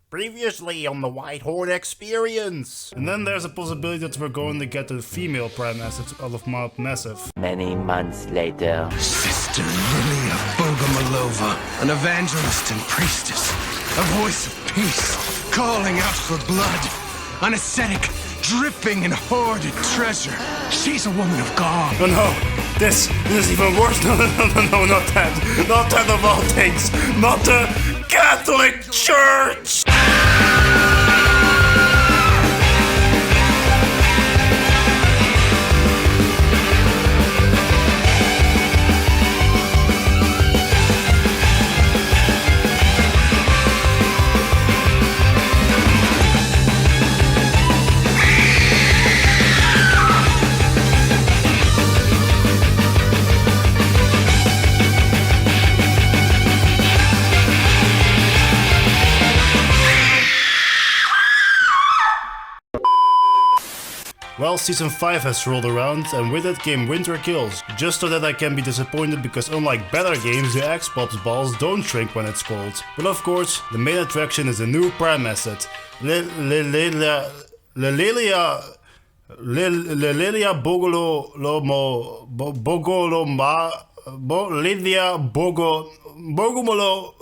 Previously on the White Horde experience. And then there's a possibility that we're going to get the female prime assets out of Mount Massive. Many months later. Sister Lilia Bogomolova, an evangelist and priestess, a voice of peace, calling out for blood, an ascetic dripping in hoarded treasure. She's a woman of God. Oh no, this is even worse. No, not that. Not that of all things. Not the Catholic Church! Well, Season 5 has rolled around, and with it came Winter Kills, just so that I can be disappointed because unlike better games, the Xbox balls don't shrink when it's cold. But of course, the main attraction is a new prime asset, Lilia Bogomolo,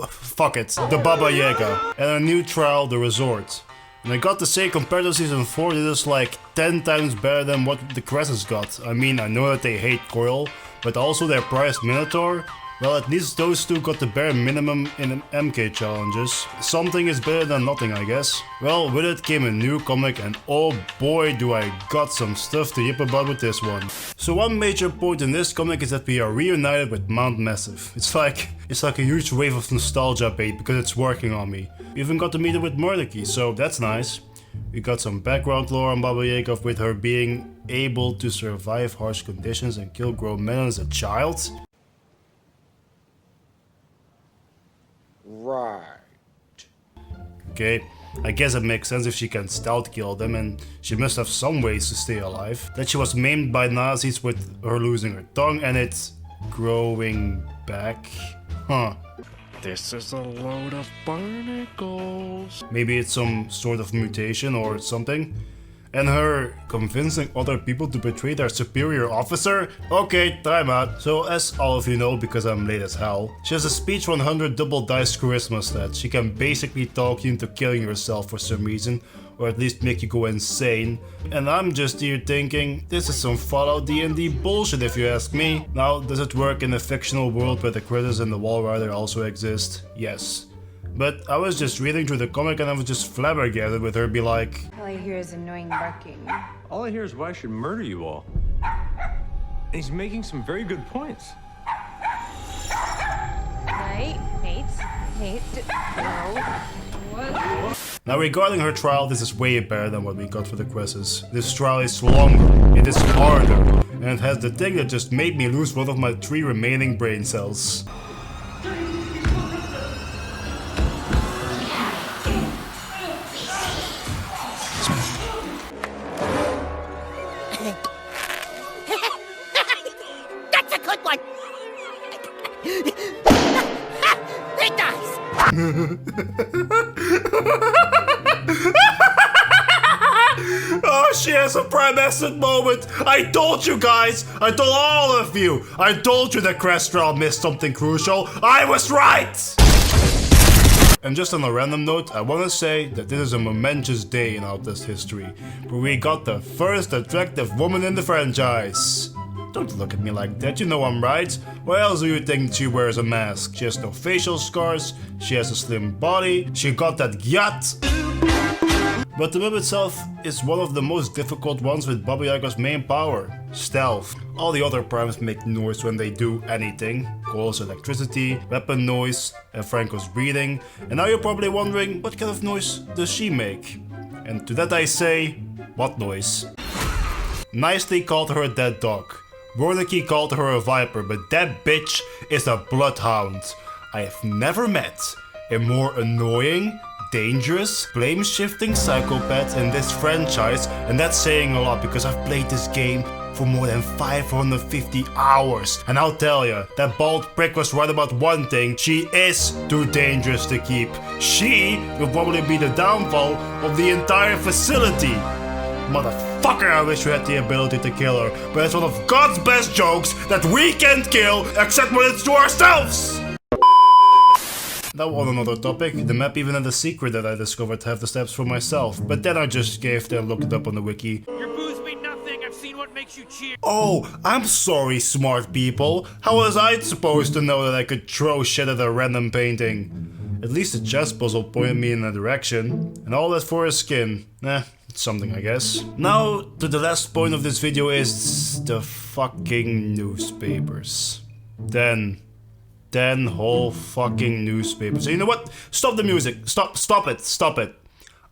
fuck it, the Babayaga, and a new trial, The Resort. And I got to say, compared to Season 4, this is like 10 times better than what the Crescents got. I mean, I know that they hate Coil, but also their prized Minotaur. Well, at least those two got the bare minimum in MK challenges. Something is better than nothing, I guess. Well, with it came a new comic, and oh boy do I got some stuff to yip about with this one. So one major point in this comic is that we are reunited with Mount Massive. It's like a huge wave of nostalgia bait because it's working on me. We even got to meet her with Mordecai, so that's nice. We got some background lore on Babayaga with her being able to survive harsh conditions and kill grown men as a child. Right. Okay, I guess it makes sense if she can stealth kill them, and she must have some ways to stay alive. That she was maimed by Nazis with her losing her tongue and it's growing back. Huh. This is a load of barnacles. Maybe it's some sort of mutation or something. And her convincing other people to betray their superior officer? Okay, time out. So as all of you know, because I'm late as hell, she has a speech 100 double dice charisma stat. She can basically talk you into killing yourself for some reason, or at least make you go insane. And I'm just here thinking, this is some Fallout D&D bullshit if you ask me. Now, does it work in a fictional world where the critters and the wall rider also exist? Yes. But I was just reading through the comic and I was just flabbergasted with her be like, all I hear is annoying barking. All I hear is why I should murder you all. And he's making some very good points. Nate, no. What? Now regarding her trial, this is way better than what we got for the Cresses. This trial is longer, it is harder, and it has the thing that just made me lose one of my 3 remaining brain cells. That's a good one! It dies! Oh, she has a prime asset moment! I told you guys! I told all of you! I told you that Crest trial missed something crucial! I was right! And just on a random note, I want to say that this is a momentous day in Outlast history, where we got the first attractive woman in the franchise. Don't look at me like that, you know I'm right. Why else do you think she wears a mask? She has no facial scars, she has a slim body, she got that yacht. But the map itself is one of the most difficult ones with Babayaga's main power, stealth. All the other primes make noise when they do anything. Coil's electricity, weapon noise, and Franco's breathing. And now you're probably wondering, what kind of noise does she make? And to that I say, what noise? Nicely called her a dead dog. Mordecai called her a viper, but that bitch is a bloodhound. I have never met a more annoying, dangerous, blame-shifting psychopath in this franchise, and that's saying a lot because I've played this game for more than 550 hours. And I'll tell you, that bald prick was right about one thing: she is too dangerous to keep. She will probably be the downfall of the entire facility. Motherfucker, I wish we had the ability to kill her, but it's one of God's best jokes that we can't kill except when it's to ourselves! Now on another topic, the map even had a secret that I discovered half the steps for myself, but then I just gave and looked it up on the wiki. Your booze mean nothing, I've seen what makes you cheer. Oh, I'm sorry, smart people. How was I supposed to know that I could throw shit at a random painting? At least the chess puzzle pointed me in a direction, and all that for a skin. It's something, I guess. Now, to the last point of this video is the fucking newspapers. 10 whole fucking newspapers. So you know what? Stop the music. Stop it.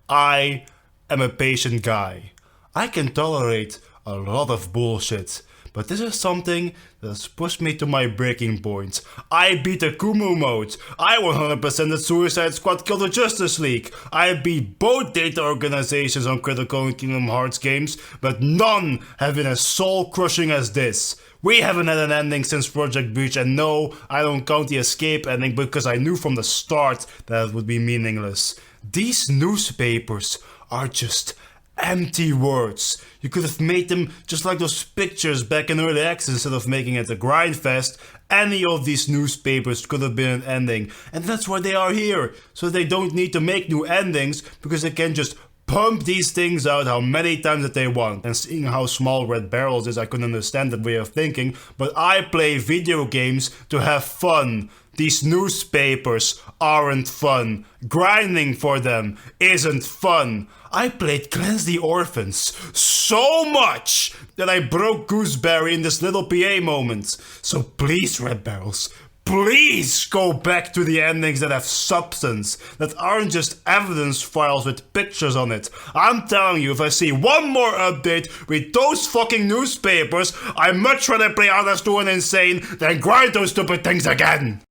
I am a patient guy. I can tolerate a lot of bullshit, but this is something that has pushed me to my breaking point. I beat the Kumu mode. I 100% the Suicide Squad killed the Justice League. I beat both data organizations on Critical and Kingdom Hearts games, but none have been as soul-crushing as this. We haven't had an ending since Project Breach, and no, I don't count the escape ending because I knew from the start that it would be meaningless. These newspapers are just empty words. You could have made them just like those pictures back in early access instead of making it a grindfest. Any of these newspapers could have been an ending, and that's why they are here, so they don't need to make new endings because they can just pump these things out how many times that they want. And seeing how small Red Barrels is, I couldn't understand that way of thinking, but I play video games to have fun. These newspapers aren't fun. Grinding for them isn't fun. I played Cleanse the Orphans so much that I broke Gooseberry in this little PA moment. So please, Red Barrels, please go back to the endings that have substance, that aren't just evidence files with pictures on it. I'm telling you, if I see one more update with those fucking newspapers, I'd much rather play Honest to an Insane than grind those stupid things again.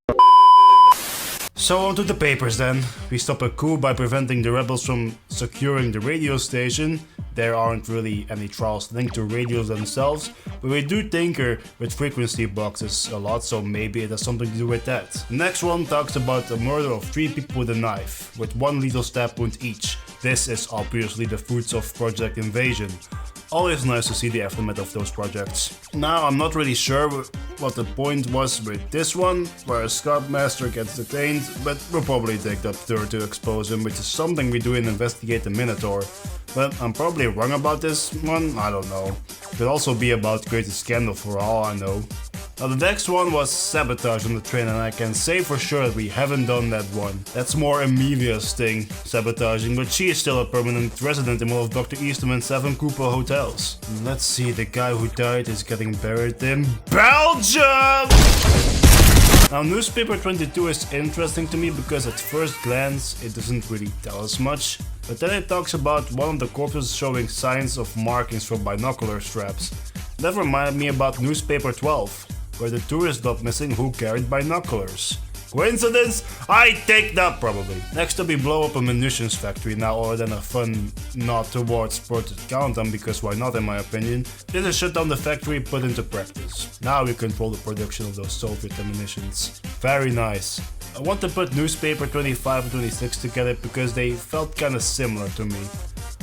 So on to the papers then. We stop a coup by preventing the rebels from securing the radio station. There aren't really any trials linked to radios themselves, but we do tinker with frequency boxes a lot, so maybe it has something to do with that. The next one talks about the murder of 3 people with a knife, with 1 lethal stab wound each. This is obviously the fruits of Project Invasion. Always nice to see the aftermath of those projects. Now, I'm not really sure what the point was with this one, where a Scout Master gets detained, but we'll probably take that third to expose him, which is something we do in Investigate the Minotaur. But I'm probably wrong about this one, I don't know. Could also be about Great Scandal for all I know. Now the next one was sabotage on the train, and I can say for sure that we haven't done that one. That's more Amelia's thing, sabotaging, but she is still a permanent resident in one of Dr. Easterman's 7 Koopa hotels. Let's see, the guy who died is getting buried in Belgium! Now newspaper 22 is interesting to me because at first glance it doesn't really tell us much, but then it talks about one of the corpses showing signs of markings from binocular straps. That reminded me about newspaper 12, where the tourist got missing who carried binoculars. Coincidence? I take that probably. Next up we blow up a munitions factory, now other than a fun nod towards Project Countdown, because why not in my opinion. This is shut down the factory, put into practice. Now we control the production of those Soviet munitions. Very nice. I want to put newspaper 25 and 26 together because they felt kinda similar to me.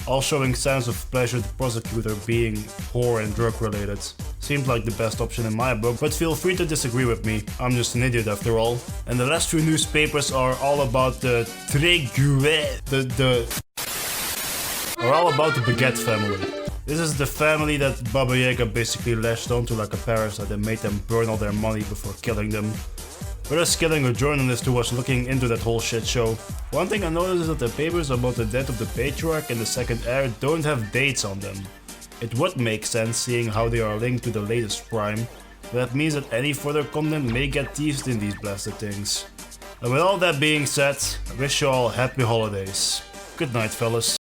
All showing signs of pleasure, the prosecutor being whore and drug related. Seemed like the best option in my book, but feel free to disagree with me, I'm just an idiot after all. And the last 2 newspapers are all about the are all about the Baguette family. This is the family that Babayaga basically lashed onto like a parasite and made them burn all their money before killing them. But us killing a journalist who was looking into that whole shit show. One thing I noticed is that the papers about the death of the patriarch and the second heir don't have dates on them. It would make sense seeing how they are linked to the latest crime, but that means that any further content may get teased in these blasted things. And with all that being said, I wish you all happy holidays. Good night, fellas.